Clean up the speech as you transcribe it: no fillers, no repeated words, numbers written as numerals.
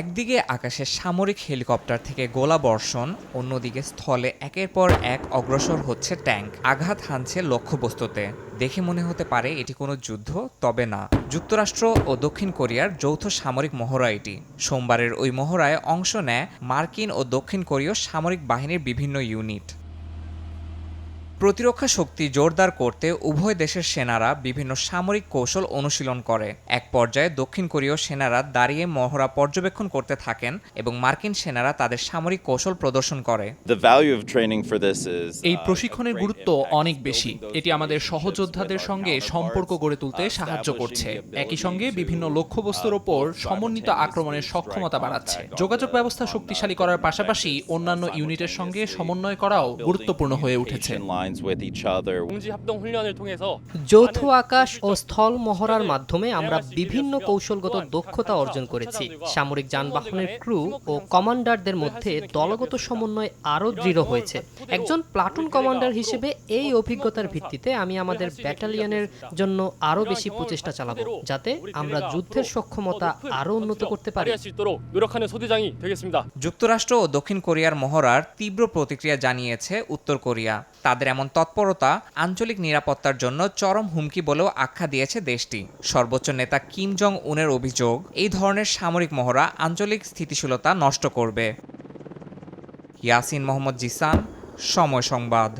একদিকে আকাশে সামরিক হেলিকপ্টার থেকে গোলা বর্ষণ, অন্যদিকে স্থলে একের পর এক অগ্রসর হচ্ছে ট্যাঙ্ক, আঘাত হানছে লক্ষ্যবস্তুতে। দেখে মনে হতে পারে এটি কোনো যুদ্ধ, তবে না। যুক্তরাষ্ট্র ও দক্ষিণ কোরিয়ার যৌথ সামরিক মহড়া এটি। সোমবারের ওই মহড়ায় অংশ নেয় মার্কিন ও দক্ষিণ কোরীয় সামরিক বাহিনীর বিভিন্ন ইউনিট। প্রতিরক্ষা শক্তি জোরদার করতে উভয় দেশের সেনারা বিভিন্ন সামরিক কৌশল অনুশীলন করে। এক পর্যায়ে দক্ষিণ কোরীয় সেনারা দাঁড়িয়ে মহড়া পর্যবেক্ষণ করতে থাকেন এবং মার্কিন সেনারা তাদের সামরিক কৌশল প্রদর্শন করে। এই প্রশিক্ষণের গুরুত্ব অনেক বেশি। এটি আমাদের সহযোদ্ধাদের সঙ্গে সম্পর্ক গড়ে তুলতে সাহায্য করছে, একই সঙ্গে বিভিন্ন লক্ষ্যবস্তুর ওপর সমন্বিত আক্রমণের সক্ষমতা বাড়াচ্ছে। যোগাযোগ ব্যবস্থা শক্তিশালী করার পাশাপাশি অন্যান্য ইউনিটের সঙ্গে সমন্বয় করাও গুরুত্বপূর্ণ হয়ে উঠেছে। যৌথ আকাশ ও স্থল মহড়ার মাধ্যমে আমরা বিভিন্ন কৌশলগত দক্ষতা অর্জন করেছি। সামরিক যানবাহনের ক্রু ও কমান্ডারদের মধ্যে দলগত সমন্বয় আরও দৃঢ় হয়েছে। একজন প্লাটুন কমান্ডার হিসেবে এই অভিজ্ঞতার ভিত্তিতে আমি আমাদের ব্যাটালিয়নের জন্য আরও বেশি প্রচেষ্টা চালাবো, যাতে আমরা যুদ্ধের সক্ষমতা আরও উন্নত করতে পারি। যুক্তরাষ্ট্র ও দক্ষিণ কোরিয়ার মহড়ার তীব্র প্রতিক্রিয়া জানিয়েছে উত্তর কোরিয়া। তাদের এমন তৎপরতা আঞ্চলিক নিরাপত্তার জন্য চরম হুমকি বলেও আখ্যা দিয়েছে দেশটি। সর্বোচ্চ নেতা কিম জং উনের অভিযোগ, এই ধরনের সামরিক মহড়া আঞ্চলিক স্থিতিশীলতা নষ্ট করবে। ইয়াসিন মোহাম্মদ জিসান, সময় সংবাদ।